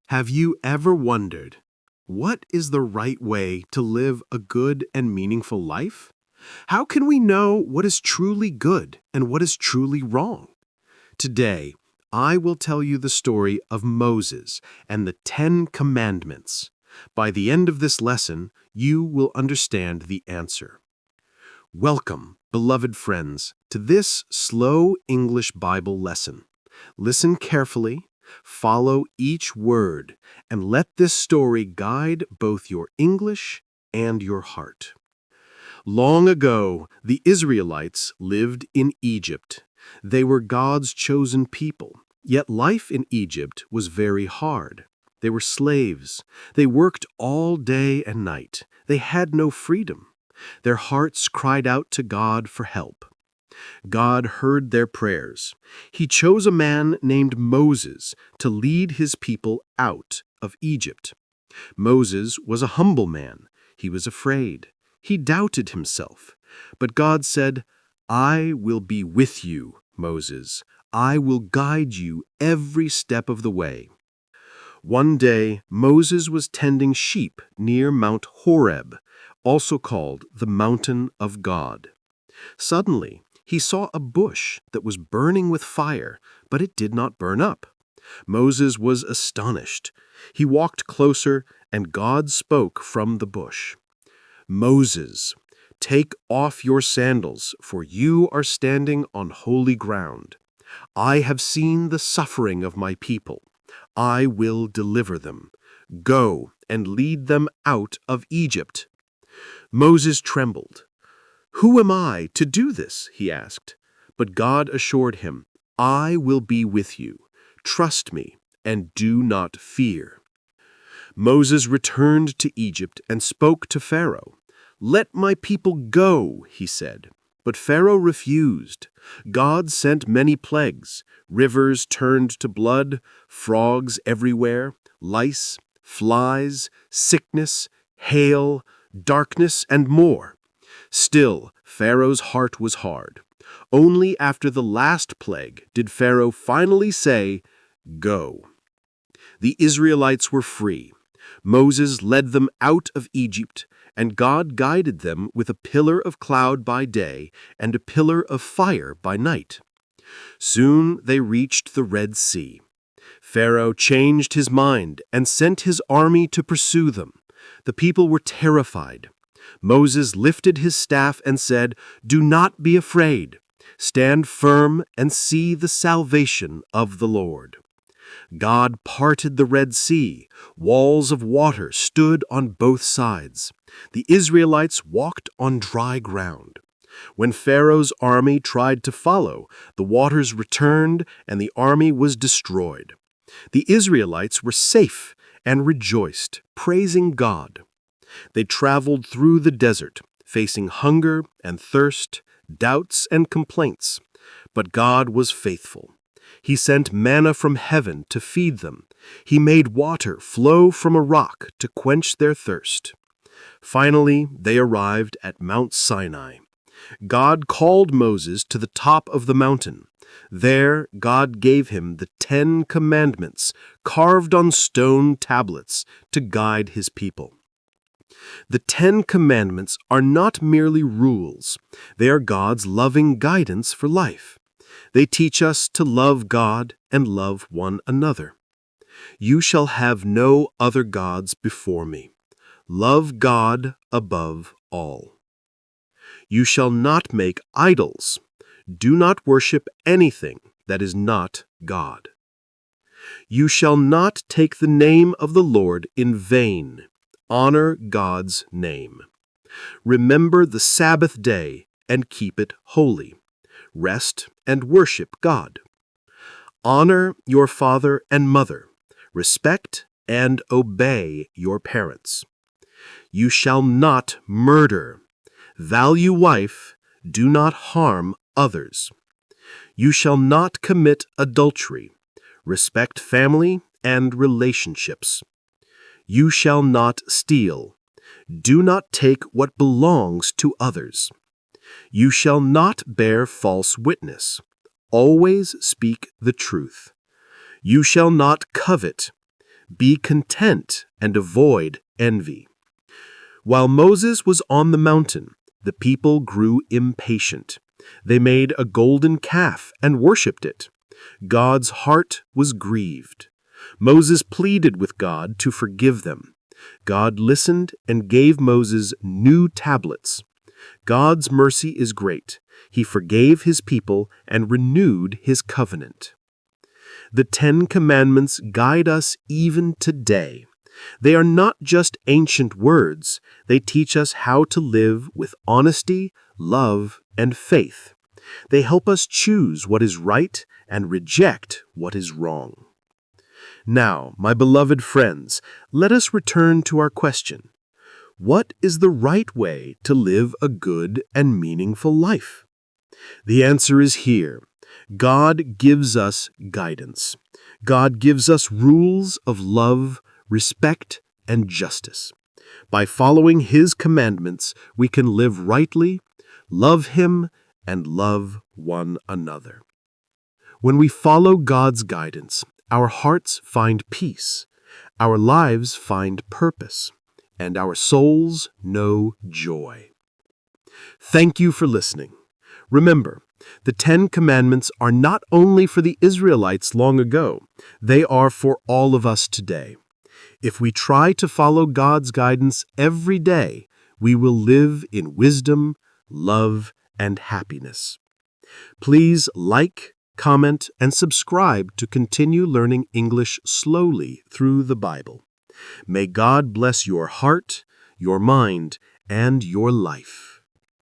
Have you ever wondered, what is the right way to live a good and meaningful life? How can we know what is truly good and what is truly wrong? Today, I will tell you the story of Moses and the Ten Commandments. By the end of this lesson, you will understand the answer. Welcome, beloved friends, to this slow English Bible lesson. Listen carefully, follow each word, and let this story guide both your English and your heart. Long ago, the Israelites lived in Egypt. They were God's chosen people, yet life in Egypt was very hard. They were slaves. They worked all day and night. They had no freedom. Their hearts cried out to God for help. God heard their prayers. He chose a man named Moses to lead his people out of Egypt. Moses was a humble man. He was afraid. He doubted himself. But God said, "I will be with you, Moses. I will guide you every step of the way." One day, Moses was tending sheep near Mount Horeb, also called the Mountain of God. Suddenly, he saw a bush that was burning with fire, but it did not burn up. Moses was astonished. He walked closer, and God spoke from the bush. "Moses, take off your sandals, for you are standing on holy ground. I have seen the suffering of my people. I will deliver them. Go and lead them out of Egypt." Moses trembled. "Who am I to do this?" he asked. But God assured him, "I will be with you. Trust me and do not fear." Moses returned to Egypt and spoke to Pharaoh. "Let my people go," he said. But Pharaoh refused. God sent many plagues. Rivers turned to blood, frogs everywhere, lice, flies, sickness, hail, darkness, and more. Still, Pharaoh's heart was hard. Only after the last plague did Pharaoh finally say, "Go." The Israelites were free. Moses led them out of Egypt, and God guided them with a pillar of cloud by day and a pillar of fire by night. Soon they reached the Red Sea. Pharaoh changed his mind and sent his army to pursue them. The people were terrified. Moses lifted his staff and said, "Do not be afraid. Stand firm and see the salvation of the Lord." God parted the Red Sea. Walls of water stood on both sides. The Israelites walked on dry ground. When Pharaoh's army tried to follow, the waters returned and the army was destroyed. The Israelites were safe and rejoiced, praising God. They traveled through the desert, facing hunger and thirst, doubts and complaints. But God was faithful. He sent manna from heaven to feed them. He made water flow from a rock to quench their thirst. Finally, they arrived at Mount Sinai. God called Moses to the top of the mountain. There, God gave him the 10 Commandments, carved on stone tablets, to guide his people. The 10 Commandments are not merely rules. They are God's loving guidance for life. They teach us to love God and love one another. "You shall have no other gods before me. Love God above all. You shall not make idols. Do not worship anything that is not God. You shall not take the name of the Lord in vain. Honor God's name. Remember the Sabbath day and keep it holy. Rest and worship God. Honor your father and mother. Respect and obey your parents. You shall not murder. Value life. Do not harm others. You shall not commit adultery. Respect family and relationships. You shall not steal. Do not take what belongs to others. You shall not bear false witness. Always speak the truth. You shall not covet. Be content and avoid envy. While Moses was on the mountain, the people grew impatient. They made a golden calf and worshipped it. God's heart was grieved. Moses pleaded with God to forgive them. God listened and gave Moses new tablets. God's mercy is great. He forgave his people and renewed his covenant. The 10 Commandments guide us even today. They are not just ancient words. They teach us how to live with honesty, love, and faith. They help us choose what is right and reject what is wrong. Now, my beloved friends, let us return to our question. What is the right way to live a good and meaningful life? The answer is here. God gives us guidance. God gives us rules of love, respect, and justice. By following His commandments, we can live rightly, love Him, and love one another. When we follow God's guidance, our hearts find peace, our lives find purpose, and our souls know joy. Thank you for listening. Remember, the 10 Commandments are not only for the Israelites long ago, they are for all of us today. If we try to follow God's guidance every day, we will live in wisdom, love, and happiness. Please like, comment, and subscribe to continue learning English slowly through the Bible. May God bless your heart, your mind, and your life.